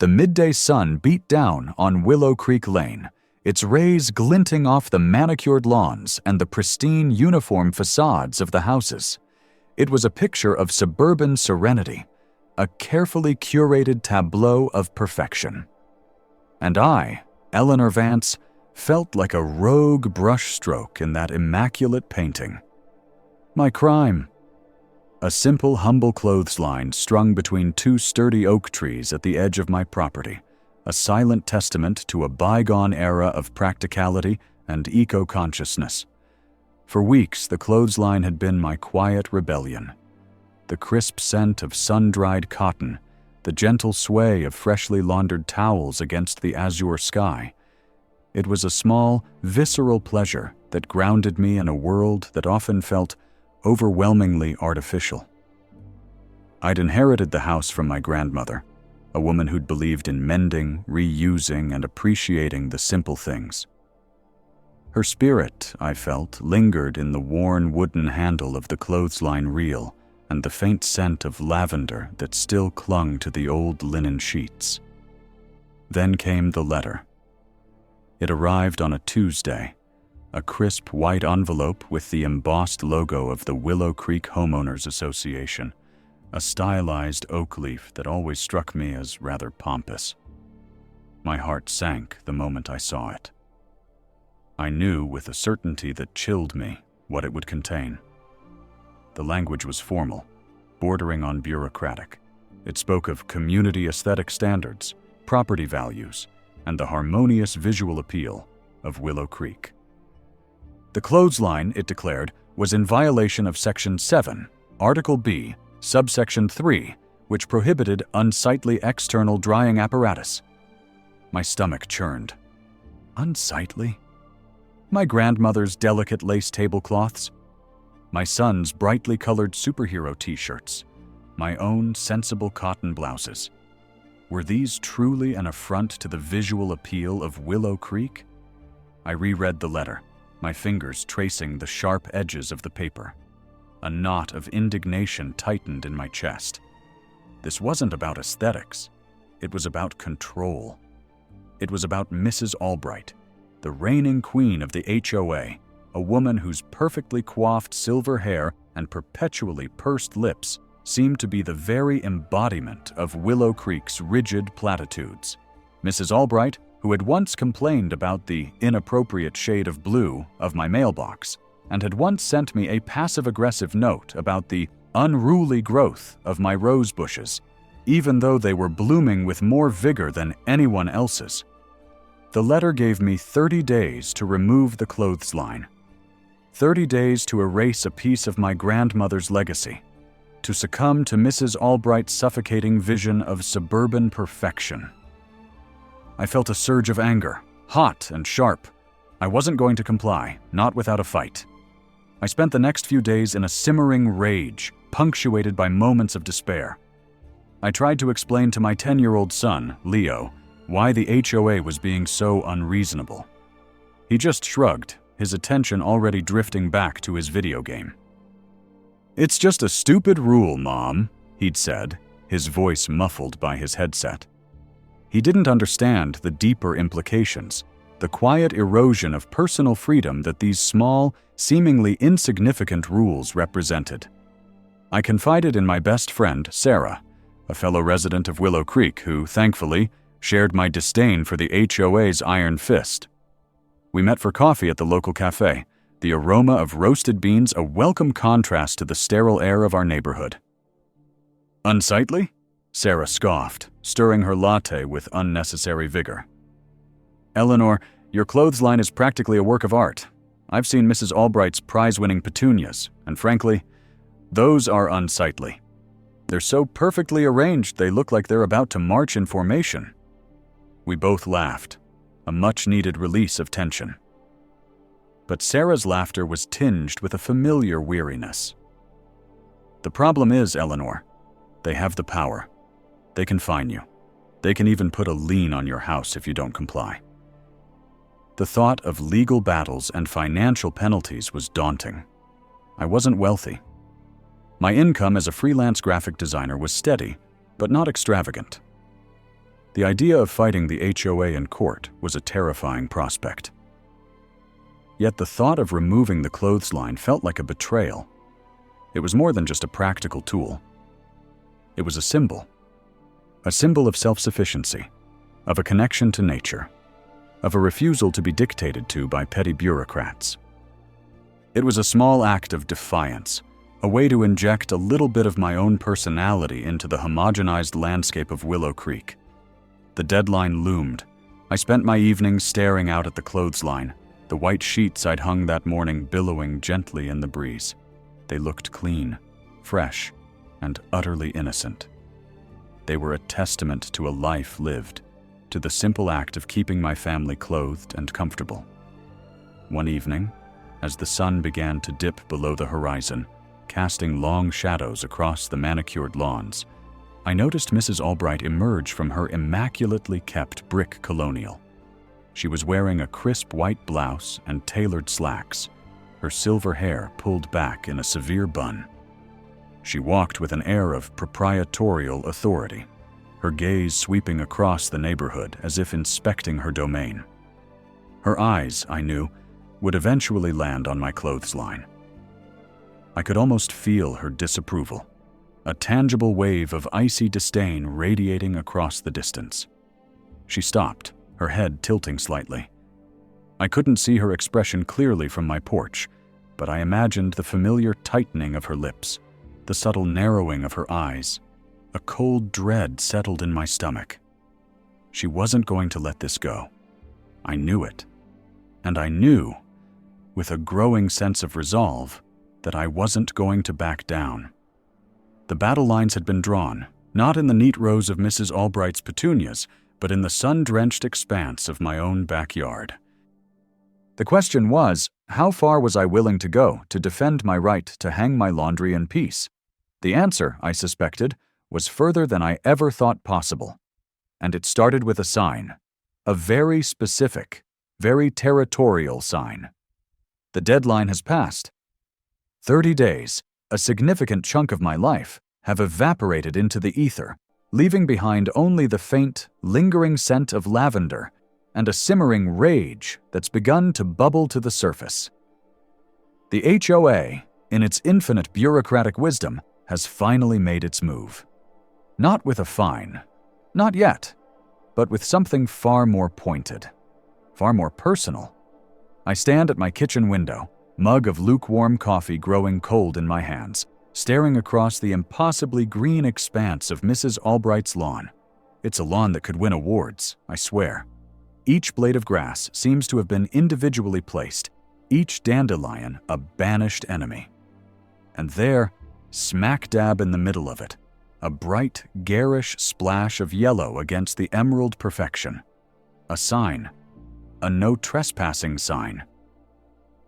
The midday sun beat down on Willow Creek Lane, its rays glinting off the manicured lawns and the pristine uniform facades of the houses. It was a picture of suburban serenity, a carefully curated tableau of perfection. And I, Eleanor Vance, felt like a rogue brushstroke in that immaculate painting. My crime? A simple, humble clothesline strung between two sturdy oak trees at the edge of my property, a silent testament to a bygone era of practicality and eco-consciousness. For weeks, the clothesline had been my quiet rebellion. The crisp scent of sun-dried cotton, the gentle sway of freshly laundered towels against the azure sky. It was a small, visceral pleasure that grounded me in a world that often felt overwhelmingly artificial. I'd inherited the house from my grandmother, a woman who'd believed in mending, reusing, and appreciating the simple things. Her spirit, I felt, lingered in the worn wooden handle of the clothesline reel and the faint scent of lavender that still clung to the old linen sheets. Then came the letter. It arrived on a Tuesday, a crisp white envelope with the embossed logo of the Willow Creek Homeowners Association, a stylized oak leaf that always struck me as rather pompous. My heart sank the moment I saw it. I knew with a certainty that chilled me what it would contain. The language was formal, bordering on bureaucratic. It spoke of community aesthetic standards, property values, and the harmonious visual appeal of Willow Creek. The clothesline, it declared, was in violation of Section 7, Article B, Subsection 3, which prohibited unsightly external drying apparatus. My stomach churned. Unsightly? My grandmother's delicate lace tablecloths, my son's brightly colored superhero t-shirts, my own sensible cotton blouses. Were these truly an affront to the visual appeal of Willow Creek? I reread the letter, my fingers tracing the sharp edges of the paper. A knot of indignation tightened in my chest. This wasn't about aesthetics. It was about control. It was about Mrs. Albright, the reigning queen of the HOA, a woman whose perfectly coiffed silver hair and perpetually pursed lips seemed to be the very embodiment of Willow Creek's rigid platitudes. Mrs. Albright, who had once complained about the inappropriate shade of blue of my mailbox, and had once sent me a passive-aggressive note about the unruly growth of my rose bushes, even though they were blooming with more vigor than anyone else's. The letter gave me 30 days to remove the clothesline, 30 days to erase a piece of my grandmother's legacy, to succumb to Mrs. Albright's suffocating vision of suburban perfection. I felt a surge of anger, hot and sharp. I wasn't going to comply, not without a fight. I spent the next few days in a simmering rage, punctuated by moments of despair. I tried to explain to my 10-year-old son, Leo, why the HOA was being so unreasonable. He just shrugged, his attention already drifting back to his video game. "It's just a stupid rule, Mom," he'd said, his voice muffled by his headset. He didn't understand the deeper implications, the quiet erosion of personal freedom that these small, seemingly insignificant rules represented. I confided in my best friend, Sarah, a fellow resident of Willow Creek who, thankfully, shared my disdain for the HOA's iron fist. We met for coffee at the local cafe, the aroma of roasted beans a welcome contrast to the sterile air of our neighborhood. "Unsightly?" Sarah scoffed, stirring her latte with unnecessary vigor. "Eleanor, your clothesline is practically a work of art. I've seen Mrs. Albright's prize-winning petunias, and frankly, those are unsightly. They're so perfectly arranged they look like they're about to march in formation." We both laughed, a much-needed release of tension. But Sarah's laughter was tinged with a familiar weariness. "The problem is, Eleanor, they have the power. They can fine you. They can even put a lien on your house if you don't comply." The thought of legal battles and financial penalties was daunting. I wasn't wealthy. My income as a freelance graphic designer was steady, but not extravagant. The idea of fighting the HOA in court was a terrifying prospect. Yet the thought of removing the clothesline felt like a betrayal. It was more than just a practical tool. It was a symbol of self-sufficiency, of a connection to nature, of a refusal to be dictated to by petty bureaucrats. It was a small act of defiance, a way to inject a little bit of my own personality into the homogenized landscape of Willow Creek. The deadline loomed. I spent my evenings staring out at the clothesline, the white sheets I'd hung that morning billowing gently in the breeze. They looked clean, fresh, and utterly innocent. They were a testament to a life lived, to the simple act of keeping my family clothed and comfortable. One evening, as the sun began to dip below the horizon, casting long shadows across the manicured lawns, I noticed Mrs. Albright emerge from her immaculately kept brick colonial. She was wearing a crisp white blouse and tailored slacks, her silver hair pulled back in a severe bun. She walked with an air of proprietorial authority, her gaze sweeping across the neighborhood as if inspecting her domain. Her eyes, I knew, would eventually land on my clothesline. I could almost feel her disapproval, a tangible wave of icy disdain radiating across the distance. She stopped, her head tilting slightly. I couldn't see her expression clearly from my porch, but I imagined the familiar tightening of her lips, the subtle narrowing of her eyes. A cold dread settled in my stomach. She wasn't going to let this go. I knew it. And I knew, with a growing sense of resolve, that I wasn't going to back down. The battle lines had been drawn, not in the neat rows of Mrs. Albright's petunias, but in the sun-drenched expanse of my own backyard. The question was, how far was I willing to go to defend my right to hang my laundry in peace? The answer, I suspected, was further than I ever thought possible. And it started with a sign, a very specific, very territorial sign. The deadline has passed. 30 days, a significant chunk of my life, have evaporated into the ether, leaving behind only the faint, lingering scent of lavender and a simmering rage that's begun to bubble to the surface. The HOA, in its infinite bureaucratic wisdom, has finally made its move. Not with a fine, not yet, but with something far more pointed, far more personal. I stand at my kitchen window, mug of lukewarm coffee growing cold in my hands, staring across the impossibly green expanse of Mrs. Albright's lawn. It's a lawn that could win awards, I swear. Each blade of grass seems to have been individually placed, each dandelion a banished enemy. And there, smack dab in the middle of it, a bright, garish splash of yellow against the emerald perfection. A sign, a no trespassing sign.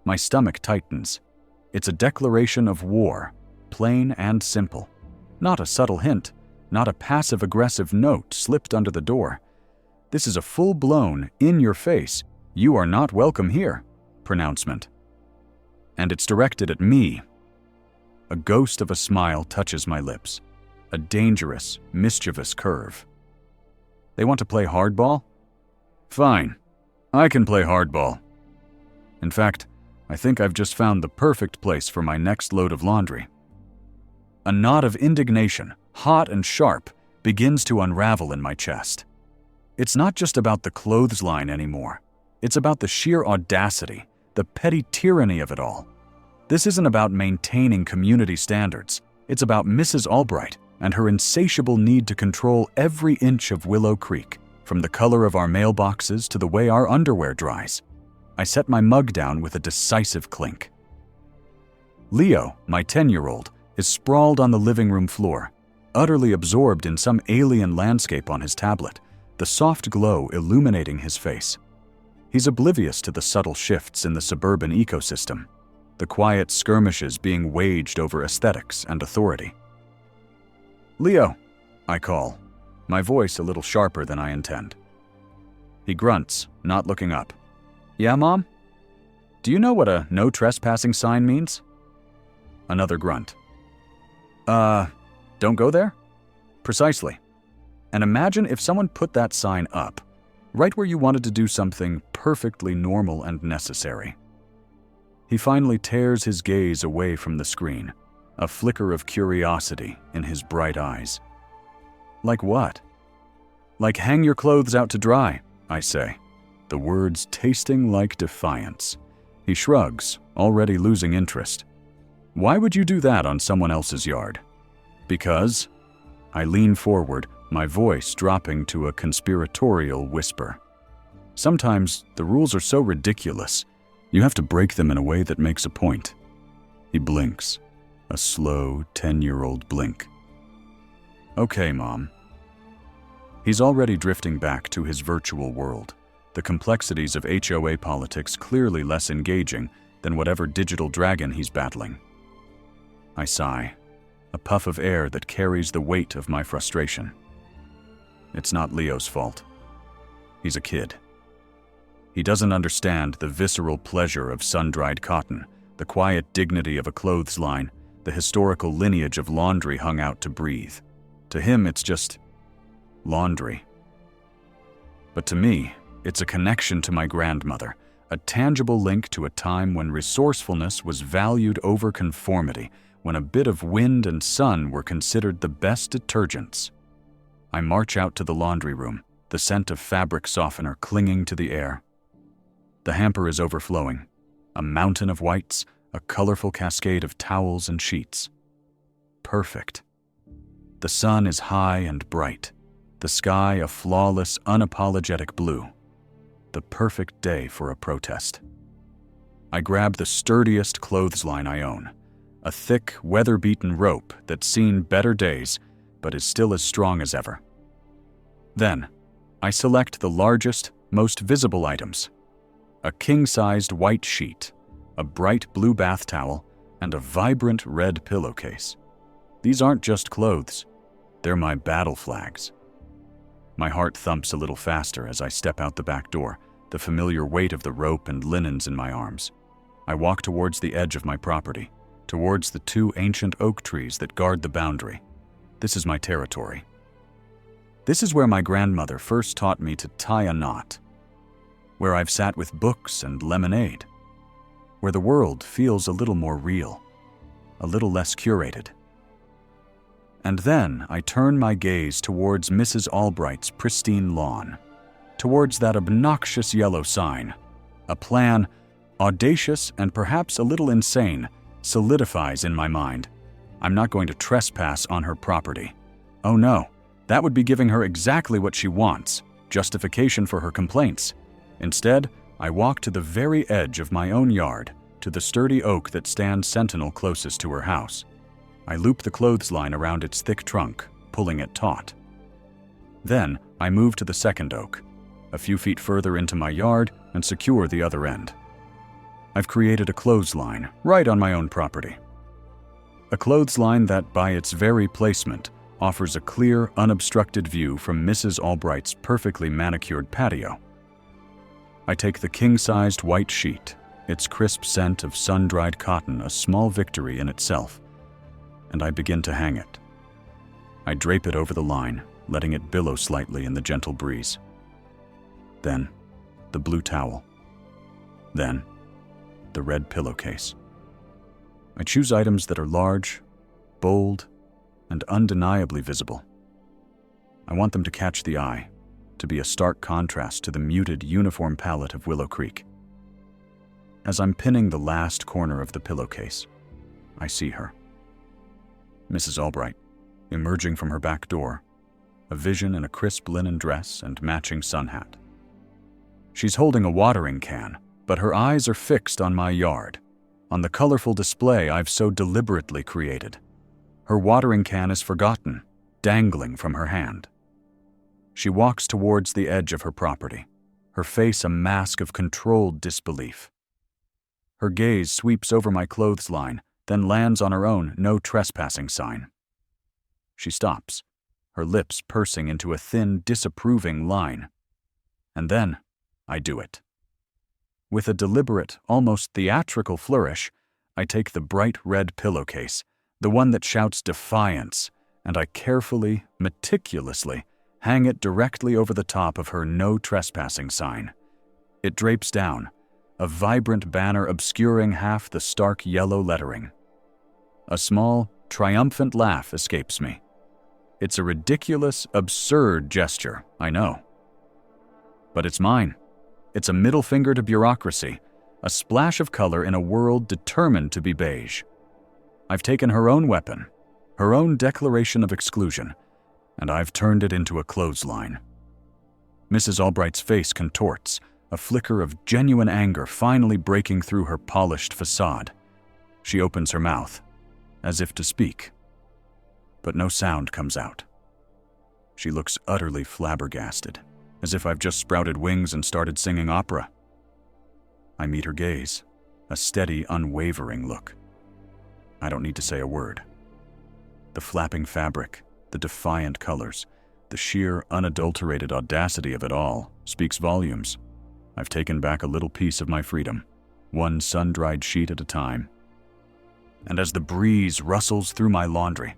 My stomach tightens. It's a declaration of war, plain and simple. Not a subtle hint, not a passive-aggressive note slipped under the door. This is a full-blown, in-your-face, "you are not welcome here" pronouncement. And it's directed at me. A ghost of a smile touches my lips, a dangerous, mischievous curve. They want to play hardball? Fine, I can play hardball. In fact, I think I've just found the perfect place for my next load of laundry. A knot of indignation, hot and sharp, begins to unravel in my chest. It's not just about the clothesline anymore. It's about the sheer audacity, the petty tyranny of it all. This isn't about maintaining community standards. It's about Mrs. Albright and her insatiable need to control every inch of Willow Creek, from the color of our mailboxes to the way our underwear dries. I set my mug down with a decisive clink. Leo, my 10-year-old, is sprawled on the living room floor, utterly absorbed in some alien landscape on his tablet, the soft glow illuminating his face. He's oblivious to the subtle shifts in the suburban ecosystem, the quiet skirmishes being waged over aesthetics and authority. "Leo," I call, my voice a little sharper than I intend. He grunts, not looking up. "Yeah, Mom? Do you know what a no trespassing sign means?" Another grunt. Don't go there?" "Precisely. And imagine if someone put that sign up, right where you wanted to do something perfectly normal and necessary. He finally tears his gaze away from the screen, a flicker of curiosity in his bright eyes. Like what? Like hang your clothes out to dry, I say, the words tasting like defiance. He shrugs, already losing interest. Why would you do that on someone else's yard? Because? I lean forward, my voice dropping to a conspiratorial whisper. Sometimes the rules are so ridiculous, you have to break them in a way that makes a point. He blinks, a slow 10-year-old blink. Okay, Mom. He's already drifting back to his virtual world, the complexities of HOA politics clearly less engaging than whatever digital dragon he's battling. I sigh, a puff of air that carries the weight of my frustration. It's not Leo's fault. He's a kid. He doesn't understand the visceral pleasure of sun-dried cotton, the quiet dignity of a clothesline, the historical lineage of laundry hung out to breathe. To him, it's just laundry. But to me, it's a connection to my grandmother, a tangible link to a time when resourcefulness was valued over conformity, when a bit of wind and sun were considered the best detergents. I march out to the laundry room, the scent of fabric softener clinging to the air. The hamper is overflowing, a mountain of whites, a colorful cascade of towels and sheets. Perfect. The sun is high and bright, the sky a flawless, unapologetic blue. The perfect day for a protest. I grab the sturdiest clothesline I own, a thick, weather-beaten rope that's seen better days, but is still as strong as ever. Then, I select the largest, most visible items. A king-sized white sheet, a bright blue bath towel, and a vibrant red pillowcase. These aren't just clothes, they're my battle flags. My heart thumps a little faster as I step out the back door, the familiar weight of the rope and linens in my arms. I walk towards the edge of my property, towards the 2 ancient oak trees that guard the boundary. This is my territory. This is where my grandmother first taught me to tie a knot, where I've sat with books and lemonade, where the world feels a little more real, a little less curated. And then I turn my gaze towards Mrs. Albright's pristine lawn, towards that obnoxious yellow sign. A plan, audacious and perhaps a little insane, solidifies in my mind. I'm not going to trespass on her property. Oh no, that would be giving her exactly what she wants, justification for her complaints. Instead, I walk to the very edge of my own yard, to the sturdy oak that stands sentinel closest to her house. I loop the clothesline around its thick trunk, pulling it taut. Then, I move to the second oak, a few feet further into my yard, and secure the other end. I've created a clothesline right on my own property. A clothesline that, by its very placement, offers a clear, unobstructed view from Mrs. Albright's perfectly manicured patio. I take the king-sized white sheet, its crisp scent of sun-dried cotton a small victory in itself, and I begin to hang it. I drape it over the line, letting it billow slightly in the gentle breeze. Then, the blue towel. Then, the red pillowcase. I choose items that are large, bold, and undeniably visible. I want them to catch the eye, to be a stark contrast to the muted uniform palette of Willow Creek. As I'm pinning the last corner of the pillowcase, I see her. Mrs. Albright, emerging from her back door, a vision in a crisp linen dress and matching sun hat. She's holding a watering can, but her eyes are fixed on my yard, on the colorful display I've so deliberately created. Her watering can is forgotten, dangling from her hand. She walks towards the edge of her property, her face a mask of controlled disbelief. Her gaze sweeps over my clothesline, then lands on her own "No Trespassing" sign. She stops, her lips pursing into a thin, disapproving line. And then, I do it. With a deliberate, almost theatrical flourish, I take the bright red pillowcase, the one that shouts defiance, and I carefully, meticulously, hang it directly over the top of her "No Trespassing" sign. It drapes down, a vibrant banner obscuring half the stark yellow lettering. A small, triumphant laugh escapes me. It's a ridiculous, absurd gesture, I know. But it's mine. It's a middle finger to bureaucracy, a splash of color in a world determined to be beige. I've taken her own weapon, her own declaration of exclusion, and I've turned it into a clothesline. Mrs. Albright's face contorts, a flicker of genuine anger finally breaking through her polished facade. She opens her mouth, as if to speak, but no sound comes out. She looks utterly flabbergasted, as if I've just sprouted wings and started singing opera. I meet her gaze, a steady, unwavering look. I don't need to say a word. The flapping fabric, the defiant colors, the sheer, unadulterated audacity of it all speaks volumes. I've taken back a little piece of my freedom, one sun-dried sheet at a time. And as the breeze rustles through my laundry,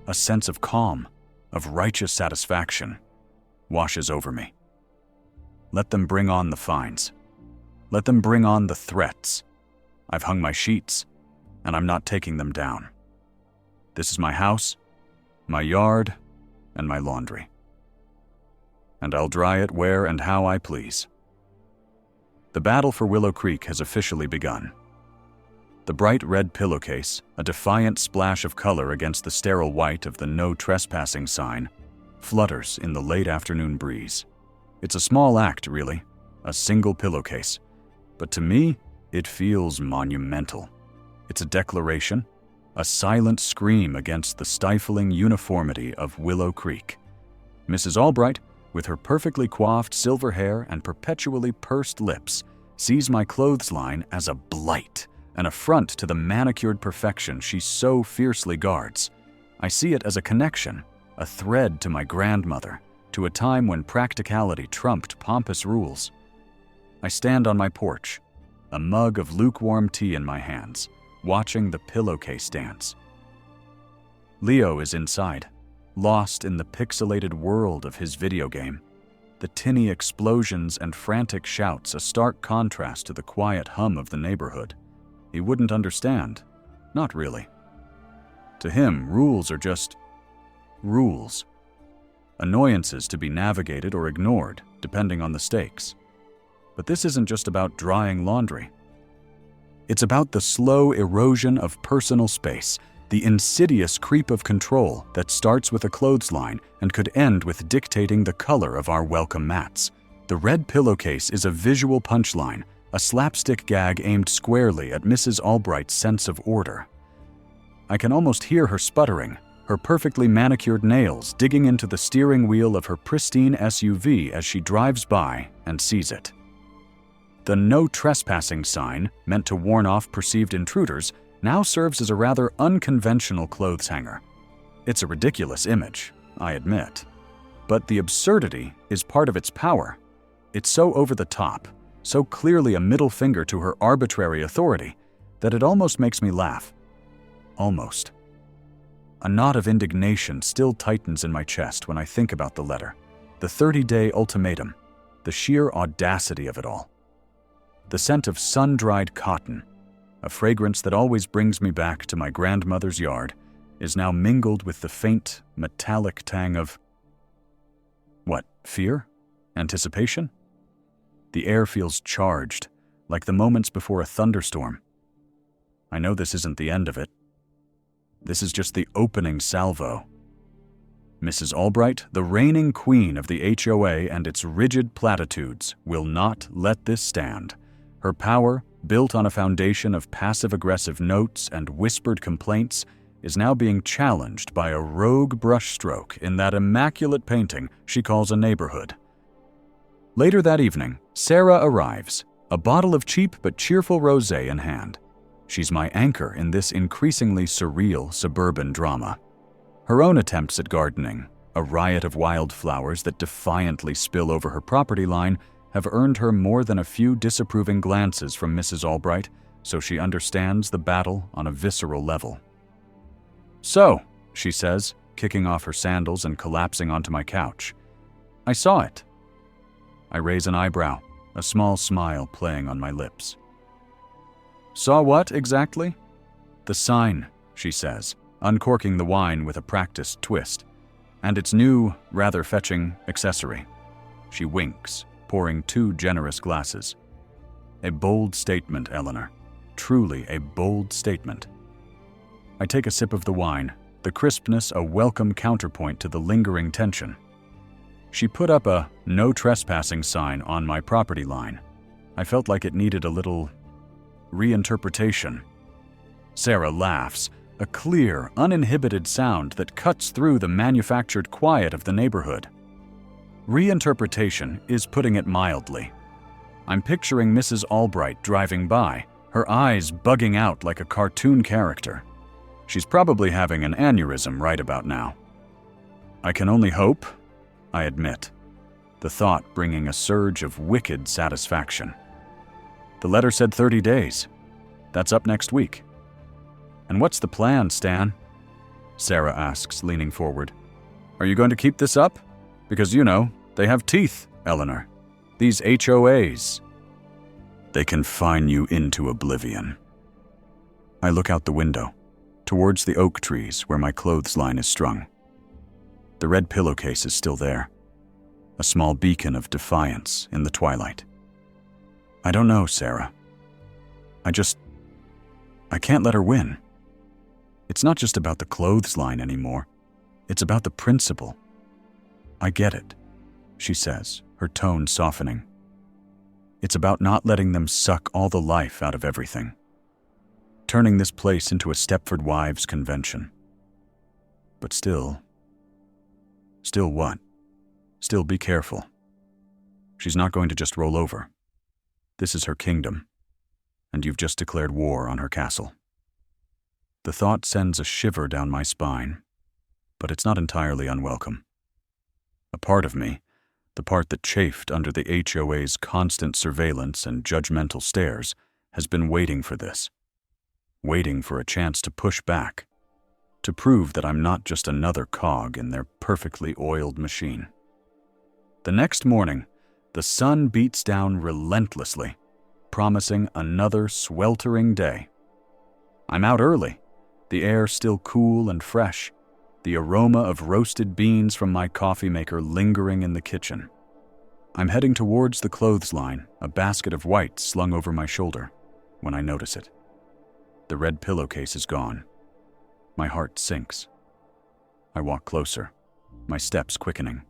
a sense of calm, of righteous satisfaction, washes over me. Let them bring on the fines. Let them bring on the threats. I've hung my sheets, and I'm not taking them down. This is my house, my yard, and my laundry. And I'll dry it where and how I please. The battle for Willow Creek has officially begun. The bright red pillowcase, a defiant splash of color against the sterile white of the "No Trespassing" sign, flutters in the late afternoon breeze. It's a small act, really, a single pillowcase. But to me, it feels monumental. It's a declaration, a silent scream against the stifling uniformity of Willow Creek. Mrs. Albright, with her perfectly coiffed silver hair and perpetually pursed lips, sees my clothesline as a blight, an affront to the manicured perfection she so fiercely guards. I see it as a connection, a thread to my grandmother, to a time when practicality trumped pompous rules. I stand on my porch, a mug of lukewarm tea in my hands, watching the pillowcase dance. Leo is inside, lost in the pixelated world of his video game. The tinny explosions and frantic shouts a stark contrast to the quiet hum of the neighborhood. He wouldn't understand. Not really. To him, rules are just rules. Annoyances to be navigated or ignored, depending on the stakes. But this isn't just about drying laundry. It's about the slow erosion of personal space, the insidious creep of control that starts with a clothesline and could end with dictating the color of our welcome mats. The red pillowcase is a visual punchline, a slapstick gag aimed squarely at Mrs. Albright's sense of order. I can almost hear her sputtering, her perfectly manicured nails digging into the steering wheel of her pristine SUV as she drives by and sees it. The "No Trespassing" sign, meant to warn off perceived intruders, now serves as a rather unconventional clothes hanger. It's a ridiculous image, I admit. But the absurdity is part of its power. It's so over the top, so clearly a middle finger to her arbitrary authority, that it almost makes me laugh. Almost. A knot of indignation still tightens in my chest when I think about the letter, the 30-day ultimatum, the sheer audacity of it all. The scent of sun-dried cotton, a fragrance that always brings me back to my grandmother's yard, is now mingled with the faint, metallic tang of… what, fear? Anticipation? The air feels charged, like the moments before a thunderstorm. I know this isn't the end of it. This is just the opening salvo. Mrs. Albright, the reigning queen of the HOA and its rigid platitudes, will not let this stand. Her power, built on a foundation of passive-aggressive notes and whispered complaints, is now being challenged by a rogue brushstroke in that immaculate painting she calls a neighborhood. Later that evening, Sarah arrives, a bottle of cheap but cheerful rosé in hand. She's my anchor in this increasingly surreal suburban drama. Her own attempts at gardening, a riot of wildflowers that defiantly spill over her property line, have earned her more than a few disapproving glances from Mrs. Albright, so she understands the battle on a visceral level. "So," she says, kicking off her sandals and collapsing onto my couch, I saw it. I raise an eyebrow, a small smile playing on my lips. Saw what exactly? The sign, she says, uncorking the wine with a practiced twist, and its new, rather fetching accessory. She winks, pouring 2 generous glasses. A bold statement, Eleanor. Truly a bold statement. I take a sip of the wine, the crispness a welcome counterpoint to the lingering tension. She put up a "no trespassing" sign on my property line. I felt like it needed a little reinterpretation. Sarah laughs, a clear, uninhibited sound that cuts through the manufactured quiet of the neighborhood. Reinterpretation is putting it mildly. I'm picturing Mrs. Albright driving by, her eyes bugging out like a cartoon character. She's probably having an aneurysm right about now. I can only hope, I admit, the thought bringing a surge of wicked satisfaction. The letter said 30 days. That's up next week. And what's the plan, Stan? Sarah asks, leaning forward. Are you going to keep this up? Because, you know, they have teeth, Eleanor. These HOAs. They can fine you into oblivion. I look out the window, towards the oak trees where my clothesline is strung. The red pillowcase is still there, a small beacon of defiance in the twilight. I don't know, Sarah. I can't let her win. It's not just about the clothesline anymore. It's about the principle. I get it, she says, her tone softening. It's about not letting them suck all the life out of everything. Turning this place into a Stepford Wives convention. But still what? Still be careful. She's not going to just roll over. This is her kingdom, and you've just declared war on her castle. The thought sends a shiver down my spine, but it's not entirely unwelcome. A part of me, the part that chafed under the HOA's constant surveillance and judgmental stares, has been waiting for this. Waiting for a chance to push back, to prove that I'm not just another cog in their perfectly oiled machine. The next morning, the sun beats down relentlessly, promising another sweltering day. I'm out early, the air still cool and fresh, the aroma of roasted beans from my coffee maker lingering in the kitchen. I'm heading towards the clothesline, a basket of whites slung over my shoulder, when I notice it. The red pillowcase is gone. My heart sinks. I walk closer, my steps quickening.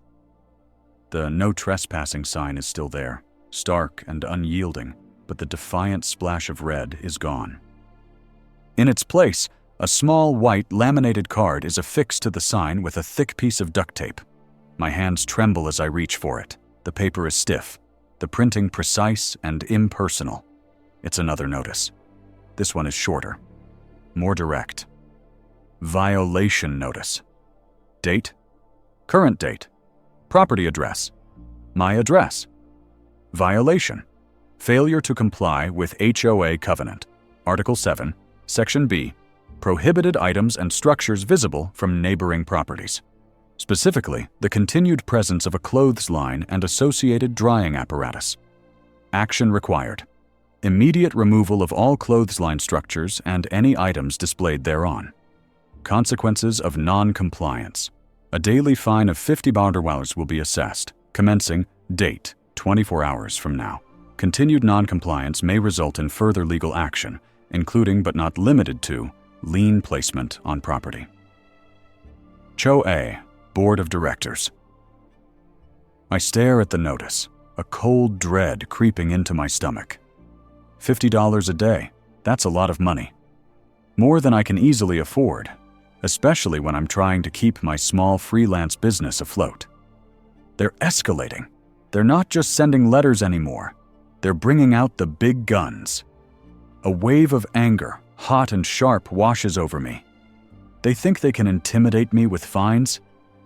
The "no trespassing" sign is still there, stark and unyielding, but the defiant splash of red is gone. In its place, a small white laminated card is affixed to the sign with a thick piece of duct tape. My hands tremble as I reach for it. The paper is stiff, the printing precise and impersonal. It's another notice. This one is shorter, more direct. Violation notice. Date? Current date. Property address. My address. Violation. Failure to comply with HOA covenant. Article 7, Section B. Prohibited items and structures visible from neighboring properties. Specifically, the continued presence of a clothesline and associated drying apparatus. Action required. Immediate removal of all clothesline structures and any items displayed thereon. Consequences of non-compliance. A daily fine of $50 will be assessed, commencing date 24 hours from now. Continued non-compliance may result in further legal action, including but not limited to lien placement on property. HOA Board of Directors. I stare at the notice, a cold dread creeping into my stomach. $50 a day, that's a lot of money. More than I can easily afford, especially when I'm trying to keep my small freelance business afloat. They're escalating. They're not just sending letters anymore. They're bringing out the big guns. A wave of anger, hot and sharp, washes over me. They think they can intimidate me with fines.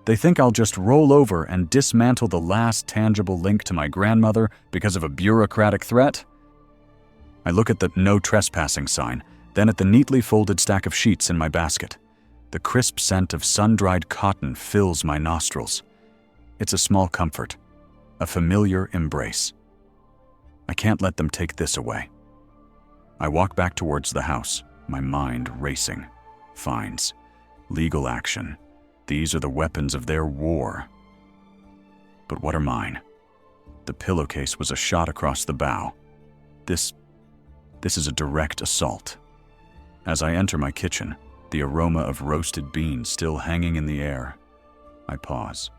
They think I'll just roll over and dismantle the last tangible link to my grandmother because of a bureaucratic threat. I look at the "no trespassing" sign, then at the neatly folded stack of sheets in my basket. The crisp scent of sun-dried cotton fills my nostrils. It's a small comfort, a familiar embrace. I can't let them take this away. I walk back towards the house, my mind racing. Fines, legal action. These are the weapons of their war. But what are mine? The pillowcase was a shot across the bow. This is a direct assault. As I enter my kitchen, the aroma of roasted beans still hanging in the air, I pause.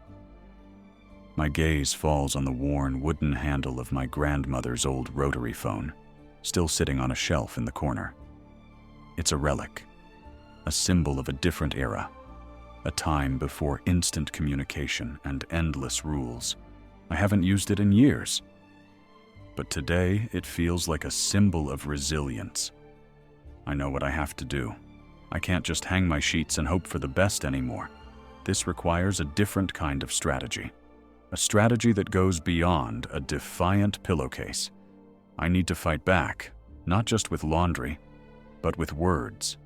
My gaze falls on the worn wooden handle of my grandmother's old rotary phone, still sitting on a shelf in the corner. It's a relic, a symbol of a different era, a time before instant communication and endless rules. I haven't used it in years. But today, it feels like a symbol of resilience. I know what I have to do. I can't just hang my sheets and hope for the best anymore. This requires a different kind of strategy. A strategy that goes beyond a defiant pillowcase. I need to fight back, not just with laundry, but with words.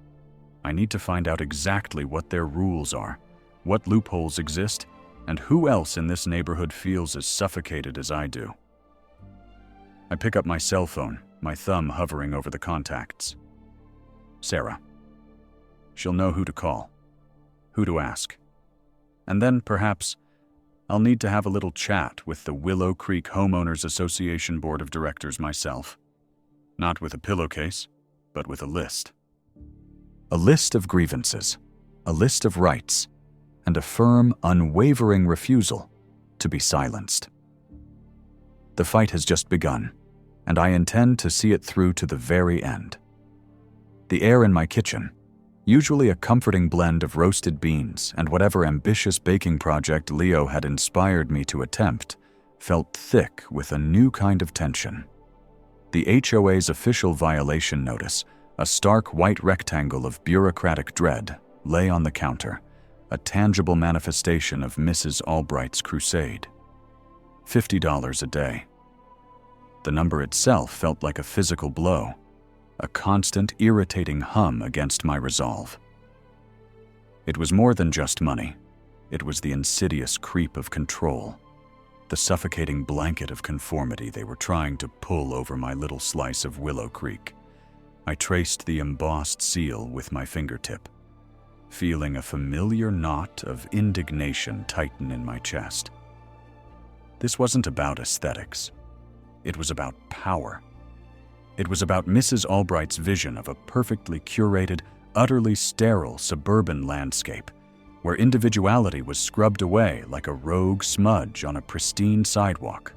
I need to find out exactly what their rules are, what loopholes exist, and who else in this neighborhood feels as suffocated as I do. I pick up my cell phone, my thumb hovering over the contacts. Sarah. She'll know who to call, who to ask. And then, perhaps, I'll need to have a little chat with the Willow Creek Homeowners Association Board of Directors myself. Not with a pillowcase, but with a list. A list of grievances, a list of rights, and a firm, unwavering refusal to be silenced. The fight has just begun, and I intend to see it through to the very end. The air in my kitchen, usually a comforting blend of roasted beans and whatever ambitious baking project Leo had inspired me to attempt, felt thick with a new kind of tension. The HOA's official violation notice, a stark white rectangle of bureaucratic dread, lay on the counter, a tangible manifestation of Mrs. Albright's crusade. $50 a day. The number itself felt like a physical blow, a constant, irritating hum against my resolve. It was more than just money. It was the insidious creep of control, the suffocating blanket of conformity they were trying to pull over my little slice of Willow Creek. I traced the embossed seal with my fingertip, feeling a familiar knot of indignation tighten in my chest. This wasn't about aesthetics. It was about power. It was about Mrs. Albright's vision of a perfectly curated, utterly sterile suburban landscape, where individuality was scrubbed away like a rogue smudge on a pristine sidewalk.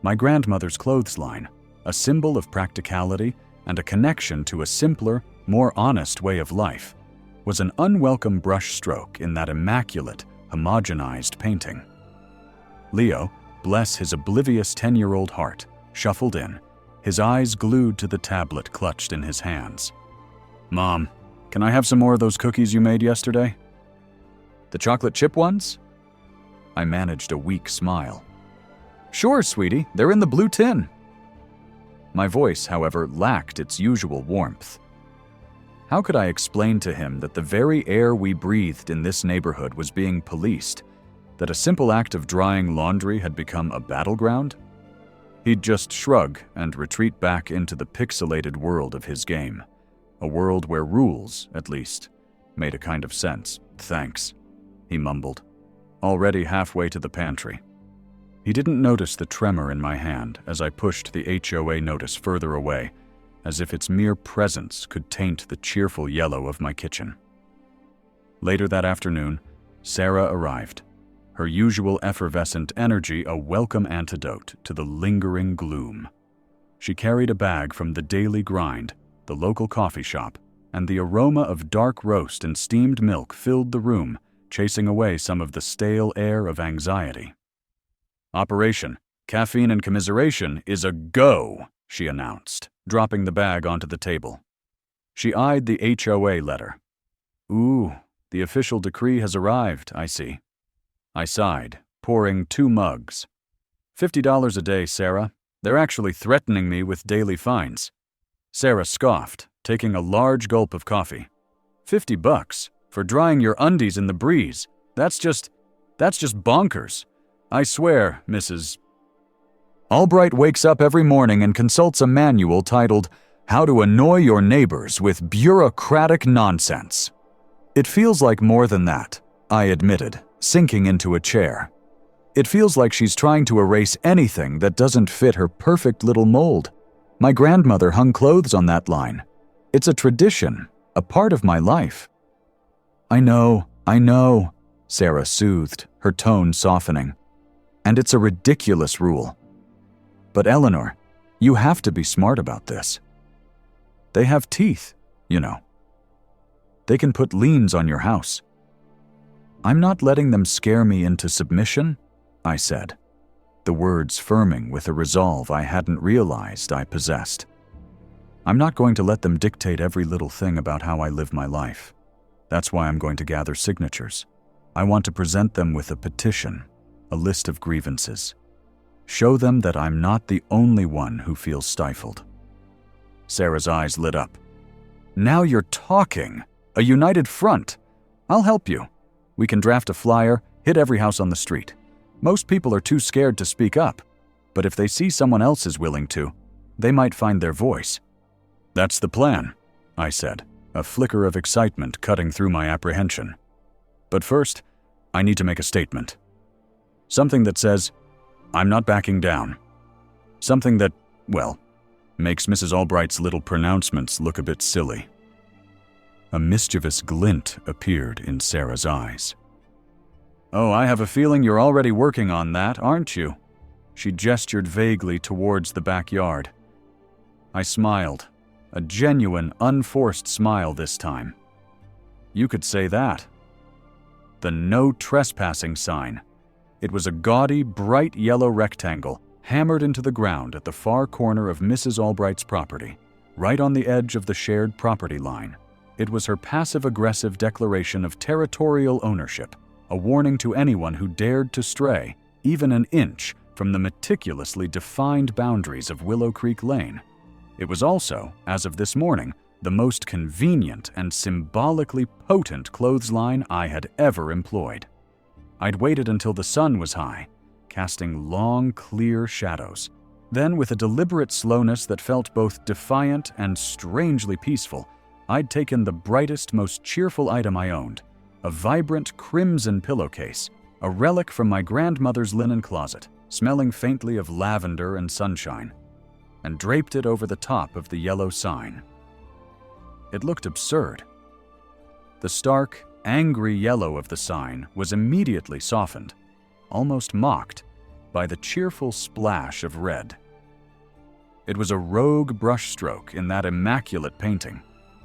My grandmother's clothesline, a symbol of practicality and a connection to a simpler, more honest way of life, was an unwelcome brushstroke in that immaculate, homogenized painting. Leo, bless his oblivious 10-year-old heart, shuffled in, his eyes glued to the tablet clutched in his hands. "Mom, can I have some more of those cookies you made yesterday?" "The chocolate chip ones?" I managed a weak smile. "Sure, sweetie, they're in the blue tin." My voice, however, lacked its usual warmth. How could I explain to him that the very air we breathed in this neighborhood was being policed, that a simple act of drying laundry had become a battleground? He'd just shrug and retreat back into the pixelated world of his game, a world where rules, at least, made a kind of sense. "Thanks," he mumbled, already halfway to the pantry. He didn't notice the tremor in my hand as I pushed the HOA notice further away, as if its mere presence could taint the cheerful yellow of my kitchen. Later that afternoon, Sarah arrived, her usual effervescent energy a welcome antidote to the lingering gloom. She carried a bag from the Daily Grind, the local coffee shop, and the aroma of dark roast and steamed milk filled the room, chasing away some of the stale air of anxiety. "Operation Caffeine and Commiseration is a go," she announced, dropping the bag onto the table. She eyed the HOA letter. "Ooh, the official decree has arrived, I see." I sighed, pouring 2 mugs. $50 a day, Sarah. They're actually threatening me with daily fines." Sarah scoffed, taking a large gulp of coffee. $50 for drying your undies in the breeze. That's just... That's just bonkers. I swear, Mrs. Albright wakes up every morning and consults a manual titled, How to Annoy Your Neighbors with Bureaucratic Nonsense. It feels like more than that, I admitted, sinking into a chair. It feels like she's trying to erase anything that doesn't fit her perfect little mold. My grandmother hung clothes on that line. It's a tradition, a part of my life. I know, Sarah soothed, her tone softening. And it's a ridiculous rule. But Eleanor, you have to be smart about this. They have teeth, you know. They can put liens on your house. I'm not letting them scare me into submission, I said, the words firming with a resolve I hadn't realized I possessed. I'm not going to let them dictate every little thing about how I live my life. That's why I'm going to gather signatures. I want to present them with a petition, a list of grievances. Show them that I'm not the only one who feels stifled. Sarah's eyes lit up. Now you're talking. A united front. I'll help you. We can draft a flyer, hit every house on the street. Most people are too scared to speak up, but if they see someone else is willing to, they might find their voice. That's the plan, I said, a flicker of excitement cutting through my apprehension. But first, I need to make a statement. Something that says, I'm not backing down. Something that, well, makes Mrs. Albright's little pronouncements look a bit silly. A mischievous glint appeared in Sarah's eyes. Oh, I have a feeling you're already working on that, aren't you? She gestured vaguely towards the backyard. I smiled, a genuine, unforced smile this time. You could say that. The no trespassing sign. It was a gaudy, bright yellow rectangle hammered into the ground at the far corner of Mrs. Albright's property, right on the edge of the shared property line. It was her passive-aggressive declaration of territorial ownership, a warning to anyone who dared to stray, even an inch, from the meticulously defined boundaries of Willow Creek Lane. It was also, as of this morning, the most convenient and symbolically potent clothesline I had ever employed. I'd waited until the sun was high, casting long, clear shadows. Then, with a deliberate slowness that felt both defiant and strangely peaceful, I'd taken the brightest, most cheerful item I owned, a vibrant crimson pillowcase, a relic from my grandmother's linen closet, smelling faintly of lavender and sunshine, and draped it over the top of the yellow sign. It looked absurd. The stark, angry yellow of the sign was immediately softened, almost mocked, by the cheerful splash of red. It was a rogue brushstroke in that immaculate painting,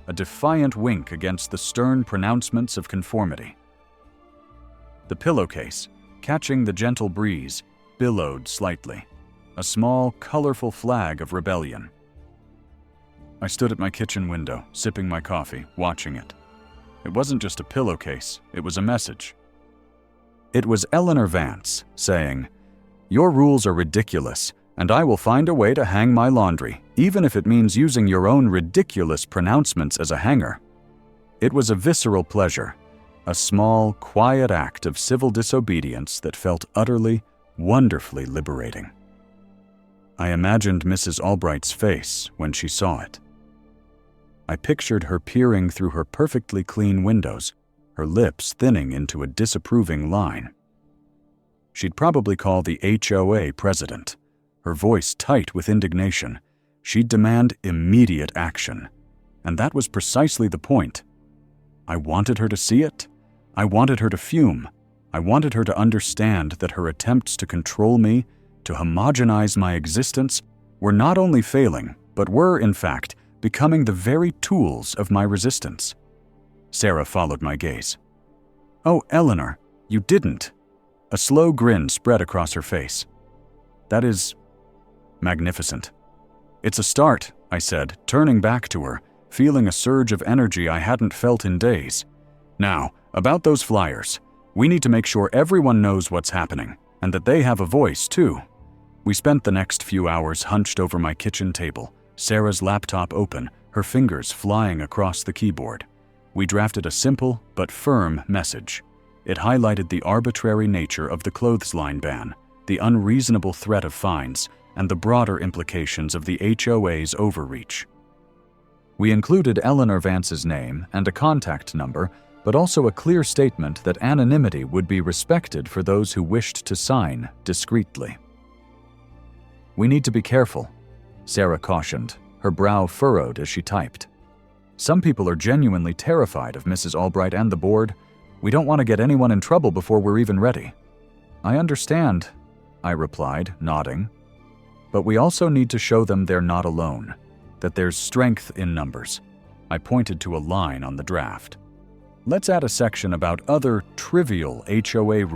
a defiant wink against the stern pronouncements of conformity. The pillowcase, catching the gentle breeze, billowed slightly, a small, colorful flag of rebellion. I stood at my kitchen window, sipping my coffee, watching it. It wasn't just a pillowcase, it was a message. It was Eleanor Vance saying, "Your rules are ridiculous, and I will find a way to hang my laundry, even if it means using your own ridiculous pronouncements as a hanger." It was a visceral pleasure, a small, quiet act of civil disobedience that felt utterly, wonderfully liberating. I imagined Mrs. Albright's face when she saw it. I pictured her peering through her perfectly clean windows, her lips thinning into a disapproving line. She'd probably call the HOA president, her voice tight with indignation. She'd demand immediate action. And that was precisely the point. I wanted her to see it. I wanted her to fume. I wanted her to understand that her attempts to control me, to homogenize my existence, were not only failing, but were, in fact, becoming the very tools of my resistance. Sarah followed my gaze. "Oh, Eleanor, you didn't." A slow grin spread across her face. "That is magnificent." "It's a start," I said, turning back to her, feeling a surge of energy I hadn't felt in days. "Now, about those flyers. We need to make sure everyone knows what's happening, and that they have a voice, too." We spent the next few hours hunched over my kitchen table, Sarah's laptop open, her fingers flying across the keyboard. We drafted a simple but firm message. It highlighted the arbitrary nature of the clothesline ban, the unreasonable threat of fines, and the broader implications of the HOA's overreach. We included Eleanor Vance's name and a contact number, but also a clear statement that anonymity would be respected for those who wished to sign discreetly. "We need to be careful," Sarah cautioned, her brow furrowed as she typed. "Some people are genuinely terrified of Mrs. Albright and the board. We don't want to get anyone in trouble before we're even ready." "I understand," I replied, nodding. "But we also need to show them they're not alone, that there's strength in numbers." I pointed to a line on the draft. "Let's add a section about other trivial HOA rules